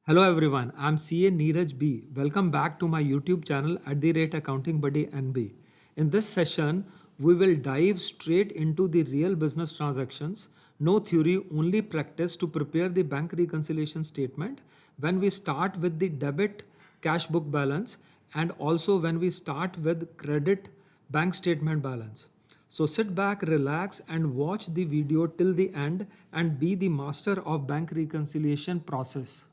Hello everyone, I'm CA Neeraj B. Welcome back to my YouTube channel at the rate Accounting Bubby NB. In this session, we will dive straight into the real business transactions, no theory, only practice to prepare the bank reconciliation statement when we start with the debit cash book balance and also when we start with credit bank statement balance. So sit back, relax and watch the video till the end and be the master of bank reconciliation process.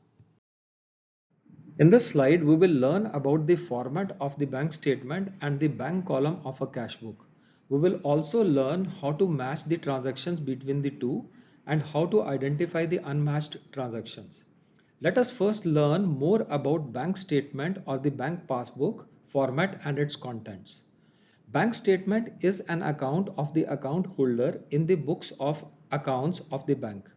In this slide, we will learn about the format of the bank statement and the bank column of a cash book. We will also learn how to match the transactions between the two and how to identify the unmatched transactions. Let us first learn more about bank statement or the bank passbook format and its contents. Bank statement is an account of the account holder in the books of accounts of the bank.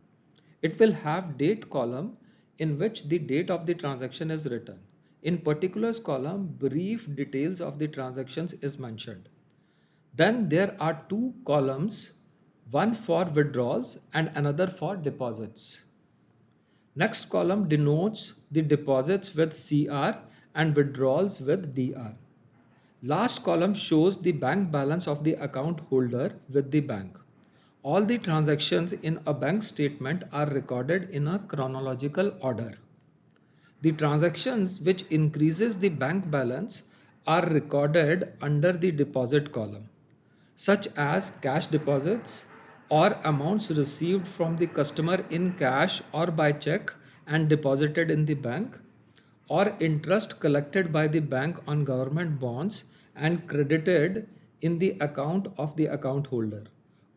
It will have date column in which the date of the transaction is written. In particulars column, brief details of the transactions is mentioned. Then there are two columns, one for withdrawals and another for deposits. Next column denotes the deposits with CR and withdrawals with DR. Last column shows the bank balance of the account holder with the bank. All the transactions in a bank statement are recorded in a chronological order. The transactions which increases the bank balance are recorded under the deposit column, such as cash deposits or amounts received from the customer in cash or by check and deposited in the bank, or interest collected by the bank on government bonds and credited in the account of the account holder.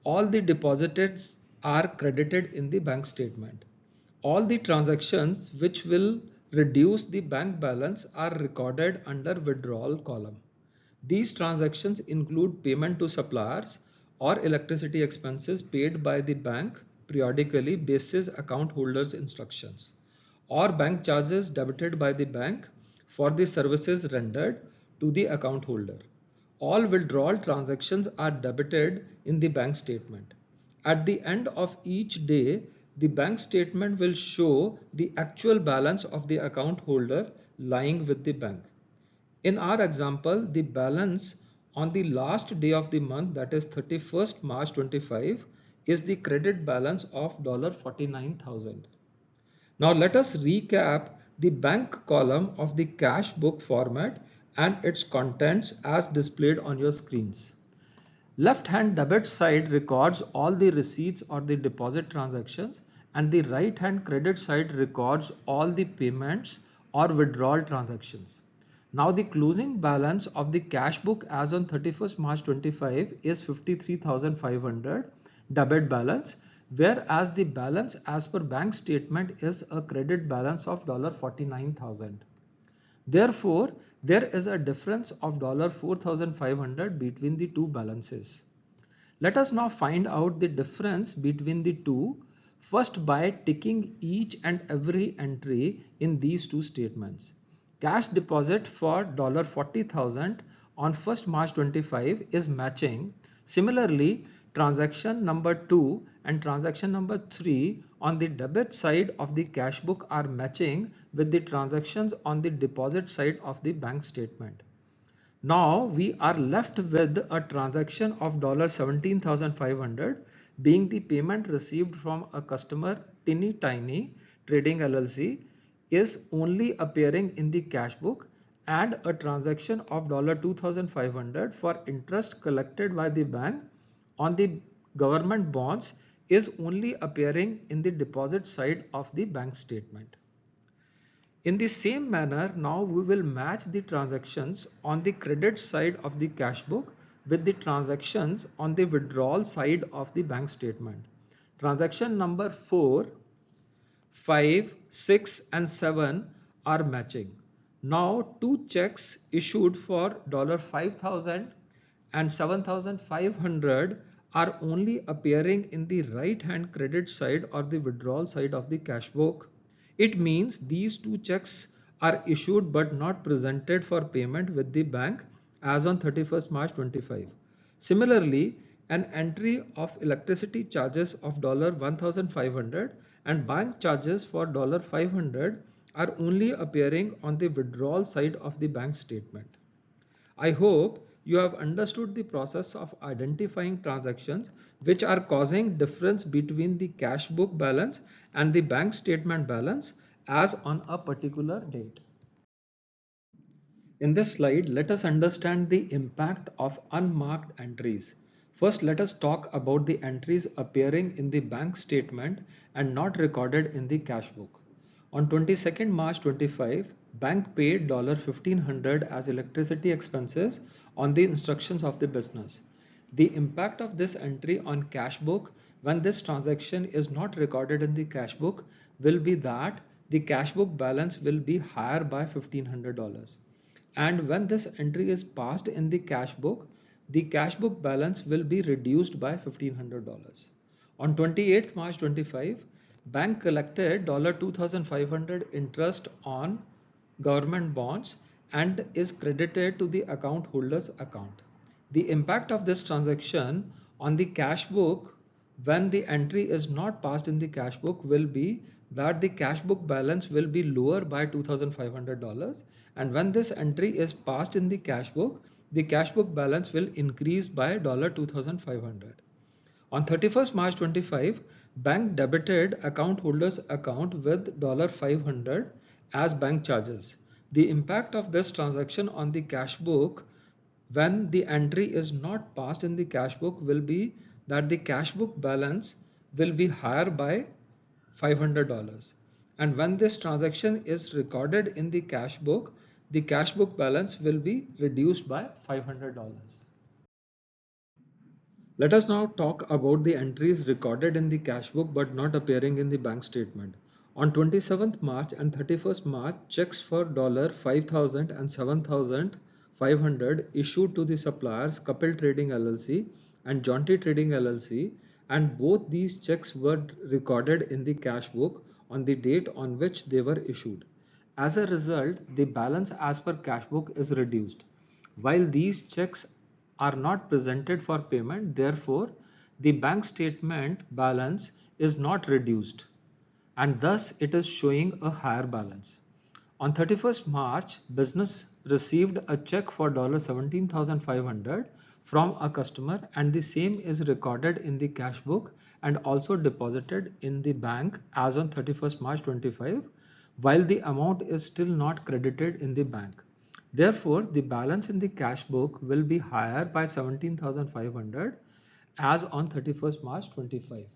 All the deposits are credited in the bank statement. All the transactions which will reduce the bank balance are recorded under withdrawal column. These transactions include payment to suppliers or electricity expenses paid by the bank periodically basis account holders instructions, or bank charges debited by the bank for the services rendered to the account holder. All withdrawal transactions are debited in the bank statement. At the end of each day, the bank statement will show the actual balance of the account holder lying with the bank. In our example, the balance on the last day of the month, that is 31st March 25, is the credit balance of $49,000. Now let us recap the bank column of the cash book format and its contents as displayed on your screens. Left hand debit side records all the receipts or the deposit transactions, and the right hand credit side records all the payments or withdrawal transactions. Now the closing balance of the cash book as on 31st March 25 is 53,500 debit balance, whereas the balance as per bank statement is a credit balance of $49,000. Therefore, there is a difference of $4,500 between the two balances. Let us now find out the difference between the two, first by ticking each and every entry in these two statements. Cash deposit for $40,000 on 1st March 25 is matching. Similarly, transaction number 2 and transaction number 3 on the debit side of the cash book are matching with the transactions on the deposit side of the bank statement. Now we are left with a transaction of $17,500 being the payment received from a customer Tinny Tiny Trading LLC is only appearing in the cash book, and a transaction of $2,500 for interest collected by the bank on the government bonds is only appearing in the deposit side of the bank statement. In the same manner, now we will match the transactions on the credit side of the cash book with the transactions on the withdrawal side of the bank statement. Transaction number 4, 5, 6 and 7 are matching. Now two checks issued for $5,000 and 7,500 are only appearing in the right hand credit side or the withdrawal side of the cash book. It means these two checks are issued but not presented for payment with the bank as on 31st March 25. Similarly, an entry of electricity charges of $1,500 and bank charges for $500 are only appearing on the withdrawal side of the bank statement. I hope you have understood the process of identifying transactions which are causing difference between the cash book balance and the bank statement balance as on a particular date. In this slide, let us understand the impact of unmarked entries. First, let us talk about the entries appearing in the bank statement and not recorded in the cash book. On 22nd March 25, bank paid $1,500 as electricity expenses on the instructions of the business. The impact of this entry on cash book when this transaction is not recorded in the cash book will be that the cash book balance will be higher by $1,500. And when this entry is passed in the cash book balance will be reduced by $1,500. On 28th March 25, bank collected $2,500 interest on government bonds and is credited to the account holder's account. The impact of this transaction on the cash book when the entry is not passed in the cash book will be that the cash book balance will be lower by $2,500, and when this entry is passed in the cash book balance will increase by $2,500. On 31st March 25, bank debited account holder's account with $500 as bank charges. The impact of this transaction on the cash book when the entry is not passed in the cash book will be that the cash book balance will be higher by $500. And when this transaction is recorded in the cash book balance will be reduced by $500. Let us now talk about the entries recorded in the cash book but not appearing in the bank statement. On 27th March and 31st March, checks for $5,000 and $7,500 issued to the suppliers Couple Trading LLC and Jaunty Trading LLC, and both these checks were recorded in the cash book on the date on which they were issued. As a result, the balance as per cash book is reduced. While these checks are not presented for payment, therefore, the bank statement balance is not reduced and thus it is showing a higher balance. On 31st March, business received a check for $17,500 from a customer and the same is recorded in the cash book and also deposited in the bank as on 31st March 25, while the amount is still not credited in the bank. Therefore, the balance in the cash book will be higher by 17,500 as on 31st March 25.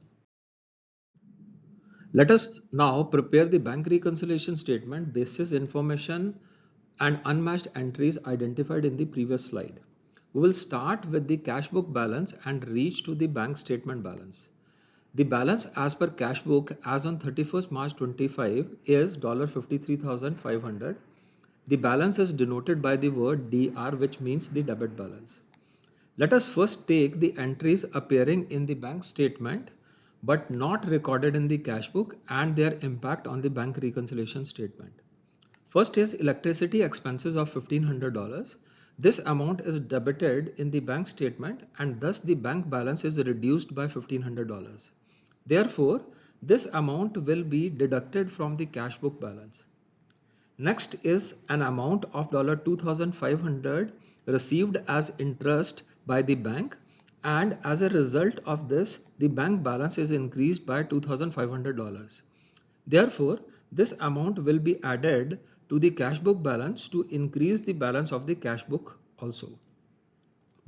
Let us now prepare the bank reconciliation statement basis information and unmatched entries identified in the previous slide. We will start with the cash book balance and reach to the bank statement balance. The balance as per cash book as on 31st March 25 is $53,500. The balance is denoted by the word DR, which means the debit balance. Let us first take the entries appearing in the bank statement but not recorded in the cash book and their impact on the bank reconciliation statement. First is electricity expenses of $1,500. This amount is debited in the bank statement and thus the bank balance is reduced by $1,500. Therefore, this amount will be deducted from the cash book balance. Next is an amount of $2,500 received as interest by the bank, and as a result of this, the bank balance is increased by $2,500. Therefore, this amount will be added to the cash book balance to increase the balance of the cash book also.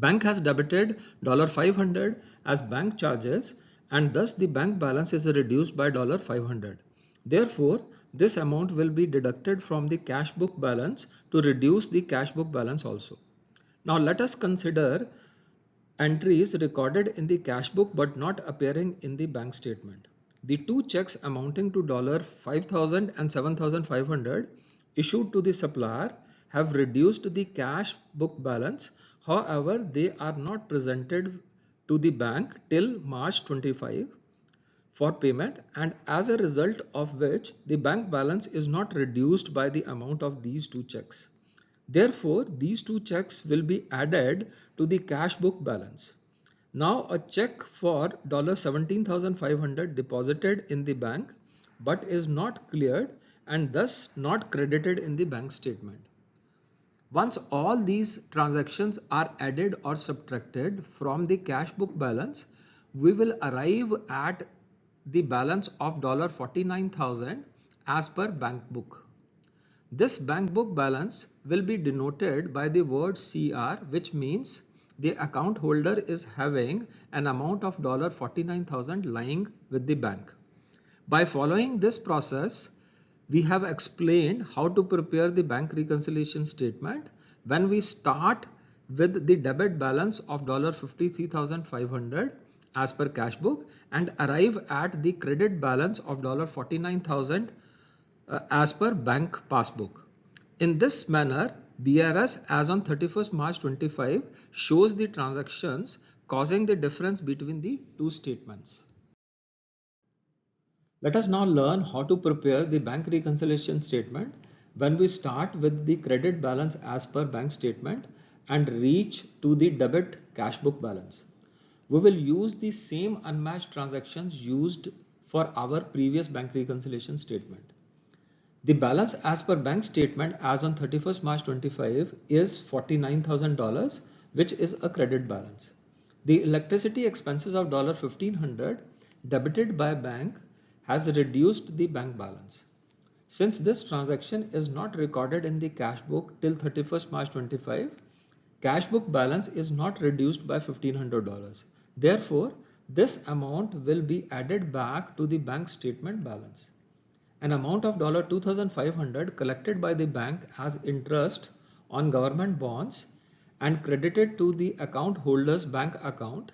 Bank has debited $500 as bank charges and thus the bank balance is reduced by $500. Therefore, this amount will be deducted from the cash book balance to reduce the cash book balance also. Now let us consider entries recorded in the cash book but not appearing in the bank statement. The two checks amounting to $5,000 and $7,500 issued to the supplier have reduced the cash book balance. However, they are not presented to the bank till March 25 for payment, and as a result of which the bank balance is not reduced by the amount of these two checks. Therefore, these two checks will be added to the cash book balance. Now a check for $17,500 deposited in the bank but is not cleared and thus not credited in the bank statement. Once all these transactions are added or subtracted from the cash book balance, we will arrive at the balance of $49,000 as per bank book. This bank book balance will be denoted by the word CR, which means the account holder is having an amount of $49,000 lying with the bank. By following this process, we have explained how to prepare the bank reconciliation statement. When we start with the debit balance of $53,500 as per cash book and arrive at the credit balance of $49,000 as per bank passbook. In this manner, BRS as on 31st March 25 shows the transactions causing the difference between the two statements. Let us now learn how to prepare the bank reconciliation statement when we start with the credit balance as per bank statement and reach to the debit cash book balance. We will use the same unmatched transactions used for our previous bank reconciliation statement. The balance as per bank statement as on 31st March 25 is $49,000, which is a credit balance. The electricity expenses of $1,500 debited by bank has reduced the bank balance. Since this transaction is not recorded in the cash book till 31st March 25, cash book balance is not reduced by $1,500. Therefore, this amount will be added back to the bank statement balance. An amount of $2,500 collected by the bank as interest on government bonds and credited to the account holder's bank account,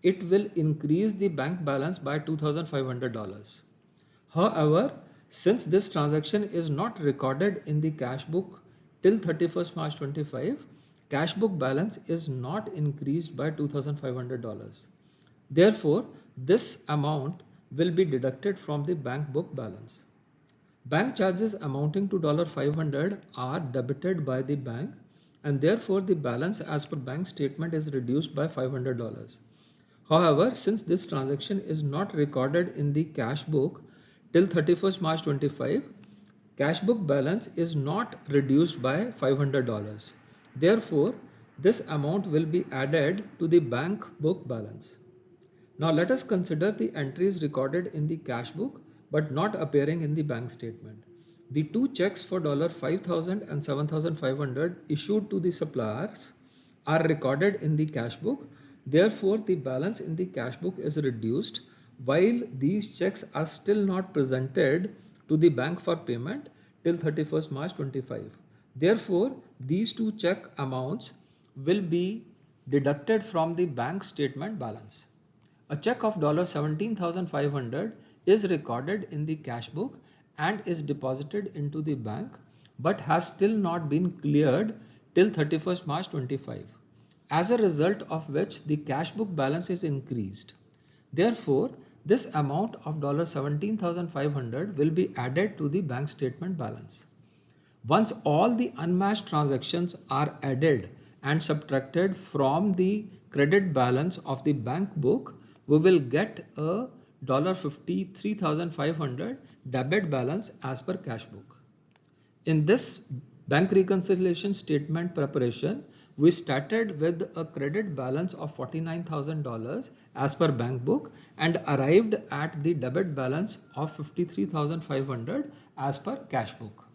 it will increase the bank balance by $2,500. However, since this transaction is not recorded in the cash book till 31st March 25, cash book balance is not increased by $2,500. Therefore, this amount will be deducted from the bank book balance. Bank charges amounting to $500 are debited by the bank, and therefore the balance as per bank statement is reduced by $500. However, since this transaction is not recorded in the cash book till 31st March 25, cash book balance is not reduced by $500. Therefore, this amount will be added to the bank book balance. Now let us consider the entries recorded in the cash book but not appearing in the bank statement. The two checks for $5,000 and $7,500 issued to the suppliers are recorded in the cash book. Therefore, the balance in the cash book is reduced while these checks are still not presented to the bank for payment till 31st March 25. Therefore, these two check amounts will be deducted from the bank statement balance. A check of $17,500 is recorded in the cash book and is deposited into the bank but has still not been cleared till 31st March 25, as a result of which the cash book balance is increased. Therefore, this amount of $17,500 will be added to the bank statement balance. Once all the unmatched transactions are added and subtracted from the credit balance of the bank book, we will get a $53,500 debit balance as per cash book. In this bank reconciliation statement preparation, we started with a credit balance of $49,000 as per bank book and arrived at the debit balance of $53,500 as per cash book.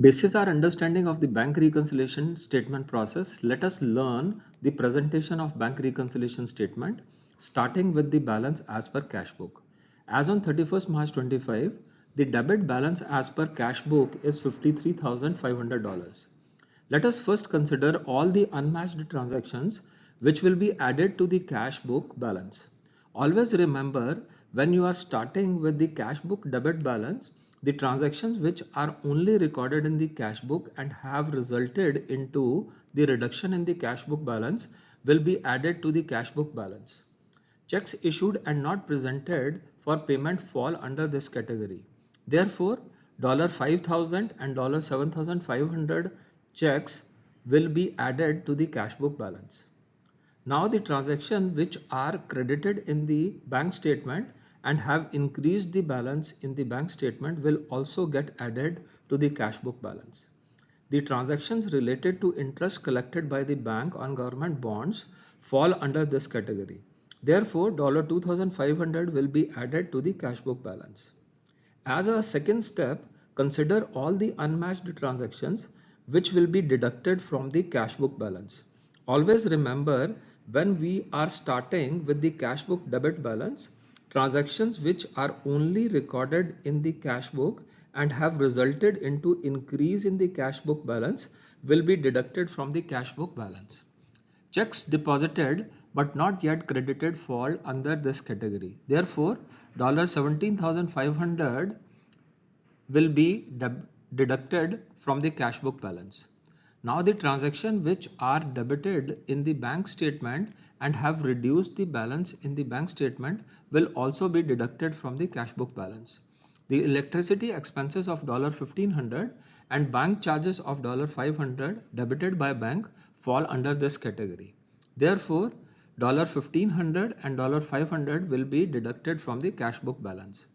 Basis our understanding of the bank reconciliation statement process, let us learn the presentation of bank reconciliation statement starting with the balance as per cash book. As on 31st March 25, the debit balance as per cash book is $53,500. Let us first consider all the unmatched transactions which will be added to the cash book balance. Always remember, when you are starting with the cash book debit balance, the transactions which are only recorded in the cash book and have resulted into the reduction in the cash book balance will be added to the cash book balance. Checks issued and not presented for payment fall under this category. Therefore, $5,000 and $7,500 checks will be added to the cash book balance. Now the transactions which are credited in the bank statement and have increased the balance in the bank statement will also get added to the cash book balance. The transactions related to interest collected by the bank on government bonds fall under this category. Therefore, $2,500 will be added to the cash book balance. As a second step, consider all the unmatched transactions which will be deducted from the cash book balance. Always remember, when we are starting with the cash book debit balance, transactions which are only recorded in the cash book and have resulted into increase in the cash book balance will be deducted from the cash book balance. Checks deposited but not yet credited fall under this category. Therefore, $17,500 will be deducted from the cash book balance. Now the transactions which are debited in the bank statement and have reduced the balance in the bank statement will also be deducted from the cash book balance. The electricity expenses of $1,500 and bank charges of $500 debited by bank fall under this category. Therefore, $1,500 and $500 will be deducted from the cash book balance.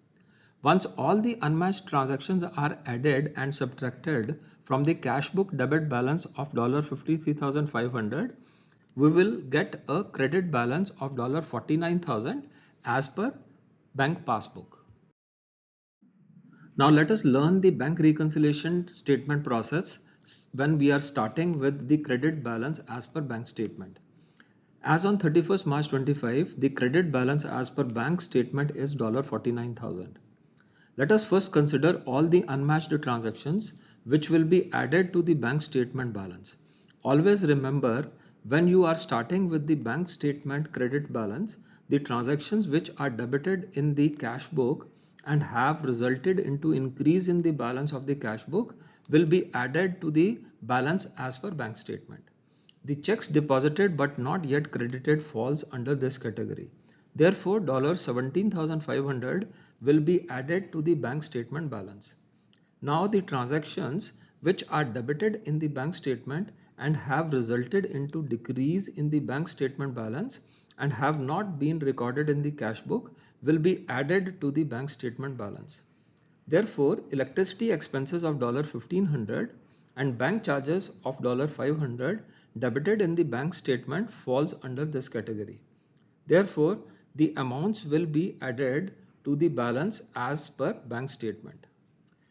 Once all the unmatched transactions are added and subtracted from the cash book debit balance of $53,500, we will get a credit balance of $49,000 as per bank passbook. Now let us learn the bank reconciliation statement process when we are starting with the credit balance as per bank statement. As on 31st March 25, the credit balance as per bank statement is $49,000. Let us first consider all the unmatched transactions which will be added to the bank statement balance. Always remember, when you are starting with the bank statement credit balance, the transactions which are debited in the cash book and have resulted into increase in the balance of the cash book will be added to the balance as per bank statement. The checks deposited but not yet credited falls under this category. Therefore, $17,500 will be added to the bank statement balance. Now the transactions which are debited in the bank statement and have resulted into decrease in the bank statement balance and have not been recorded in the cash book will be added to the bank statement balance. Therefore, electricity expenses of $1,500 and bank charges of $500 debited in the bank statement falls under this category. Therefore, the amounts will be added to the balance as per bank statement.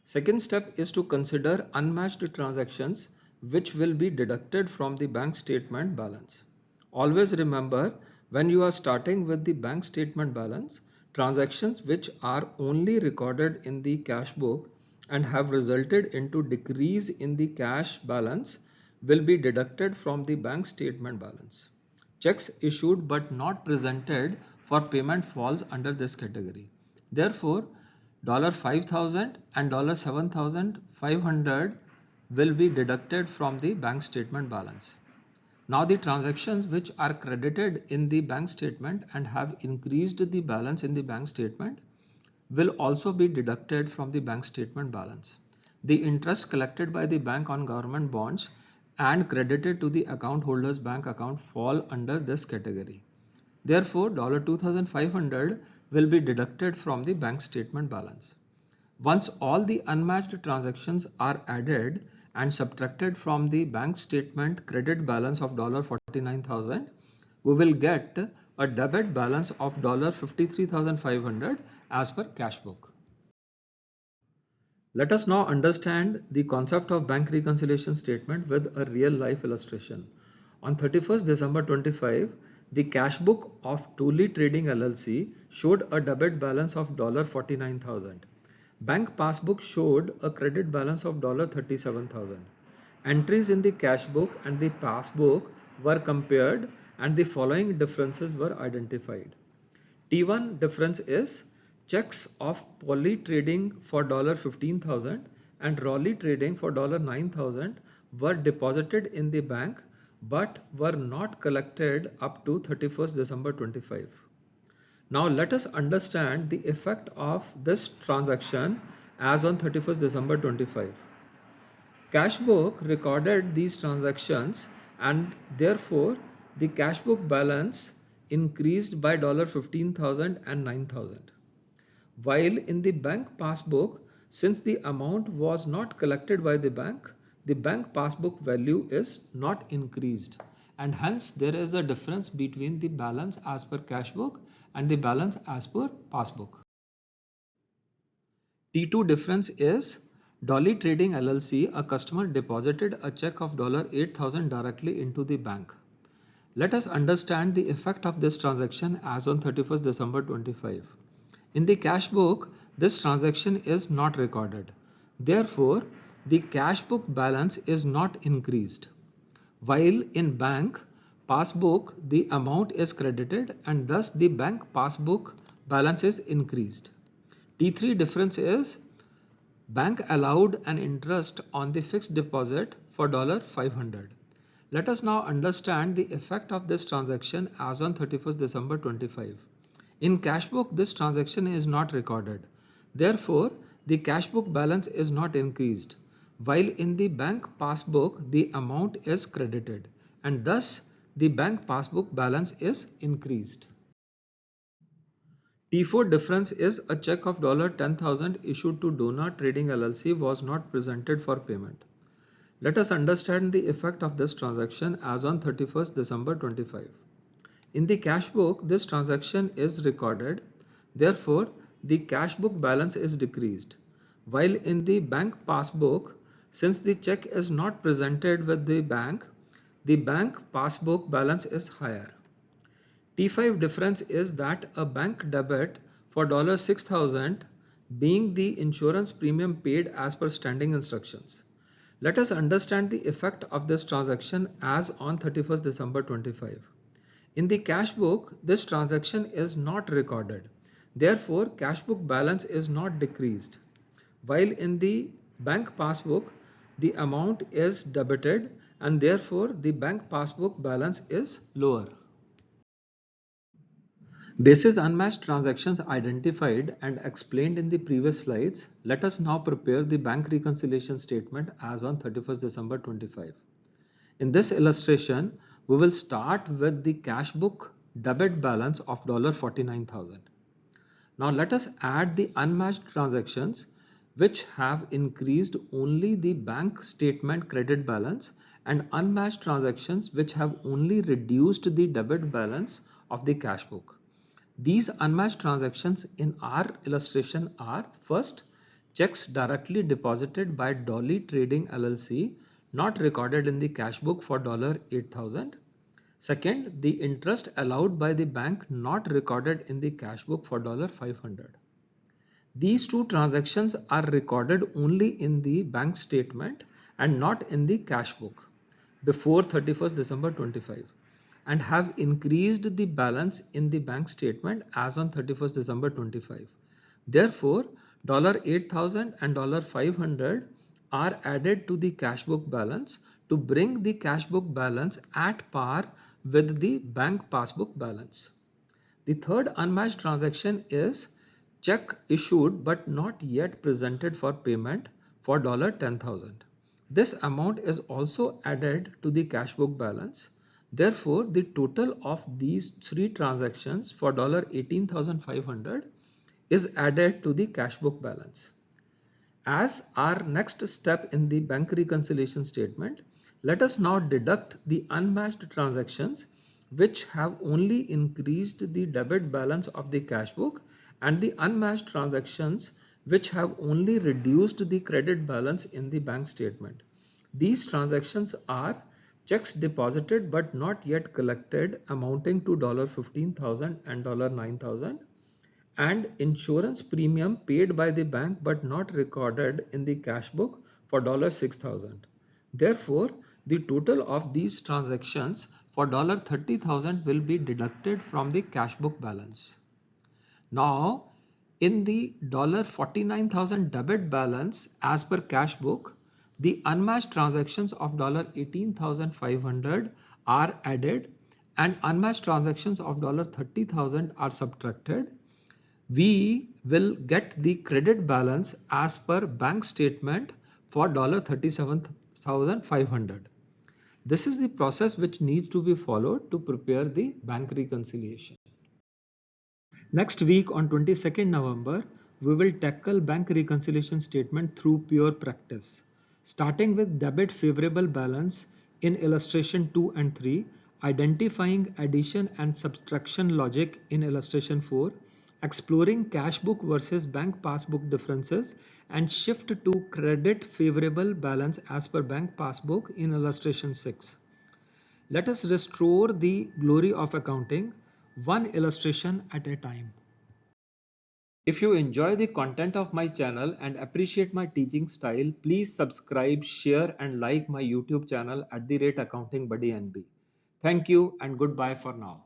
Second step is to consider unmatched transactions which will be deducted from the bank statement balance. Always remember, when you are starting with the bank statement balance, transactions which are only recorded in the cash book and have resulted into decrease in the cash balance will be deducted from the bank statement balance. Checks issued but not presented for payment falls under this category. Therefore, $5,000 and $7,500 will be deducted from the bank statement balance. Now the transactions which are credited in the bank statement and have increased the balance in the bank statement will also be deducted from the bank statement balance. The interest collected by the bank on government bonds and credited to the account holder's bank account fall under this category. Therefore, $2,500 will be deducted from the bank statement balance. Once all the unmatched transactions are added and subtracted from the bank statement credit balance of $49,000, we will get a debit balance of $53,500 as per cash book. Let us now understand the concept of bank reconciliation statement with a real life illustration. On 31st December 25, the cash book of Tully Trading LLC showed a debit balance of $49,000. Bank passbook showed a credit balance of $37,000. Entries in the cash book and the passbook were compared and the following differences were identified. T1 difference is checks of Poly Trading for $15,000 and Raleigh Trading for $9,000 were deposited in the bank but were not collected up to 31st December 25. Now let us understand the effect of this transaction as on 31st December 25. Cash book recorded these transactions and therefore the cash book balance increased by $15,000 and $9,000. While in the bank passbook, since the amount was not collected by the bank passbook value is not increased. And hence there is a difference between the balance as per cash book and the balance as per passbook. T2 difference is Dolly Trading LLC, a customer deposited a check of $8,000 directly into the bank. Let us understand the effect of this transaction as on 31st December 25. In the cash book, this transaction is not recorded. Therefore, the cash book balance is not increased. While in bank passbook, the amount is credited and thus the bank passbook balance is increased. T3 difference is bank allowed an interest on the fixed deposit for $500. Let us now understand the effect of this transaction as on 31st December 25. In cash book, this transaction is not recorded. Therefore, the cash book balance is not increased, while in the bank passbook, the amount is credited and thus the bank passbook balance is increased. T4 difference is a check of $10,000 issued to Dona Trading LLC was not presented for payment. Let us understand the effect of this transaction as on 31st December 25. In the cash book, this transaction is recorded. Therefore, the cash book balance is decreased. While in the bank passbook, since the check is not presented with the bank passbook balance is higher. T5 difference is that a bank debit for $6,000 being the insurance premium paid as per standing instructions. Let us understand the effect of this transaction as on 31st December 25. In the cash book, this transaction is not recorded. Therefore, cash book balance is not decreased. While in the bank passbook, the amount is debited and therefore the bank passbook balance is lower. Basis unmatched transactions identified and explained in the previous slides, let us now prepare the bank reconciliation statement as on 31st December 25. In this illustration, we will start with the cash book debit balance of $49,000. Now let us add the unmatched transactions which have increased only the bank statement credit balance and unmatched transactions which have only reduced the debit balance of the cash book. These unmatched transactions in our illustration are: first, checks directly deposited by Dolly Trading LLC not recorded in the cash book for $8,000. Second, the interest allowed by the bank not recorded in the cash book for $500. These two transactions are recorded only in the bank statement and not in the cash book before 31st December 25 and have increased the balance in the bank statement as on 31st December 25. Therefore, $8,000 and $500 are added to the cash book balance to bring the cash book balance at par with the bank passbook balance. The third unmatched transaction is check issued but not yet presented for payment for $10,000. This amount is also added to the cash book balance. Therefore, the total of these three transactions for $18,500 is added to the cash book balance. As our next step in the bank reconciliation statement, let us now deduct the unmatched transactions which have only increased the debit balance of the cash book and the unmatched transactions which have only reduced the credit balance in the bank statement. These transactions are checks deposited but not yet collected amounting to $15,000 and $9,000 and insurance premium paid by the bank but not recorded in the cash book for $6,000. Therefore, the total of these transactions for $30,000 will be deducted from the cash book balance. Now, in the $49,000 debit balance as per cash book, the unmatched transactions of $18,500 are added and unmatched transactions of $30,000 are subtracted. We will get the credit balance as per bank statement for $37,500. This is the process which needs to be followed to prepare the bank reconciliation. Next week on 22nd November, we will tackle bank reconciliation statement through pure practice. Starting with debit favorable balance in illustration 2 and 3, identifying addition and subtraction logic in illustration 4, exploring cash book versus bank passbook differences, and shift to credit favorable balance as per bank passbook in illustration 6. Let us restore the glory of accounting, one illustration at a time. If you enjoy the content of my channel and appreciate my teaching style, please subscribe, share and like my YouTube channel at the rate Accounting Buddy NB. Thank you and goodbye for now.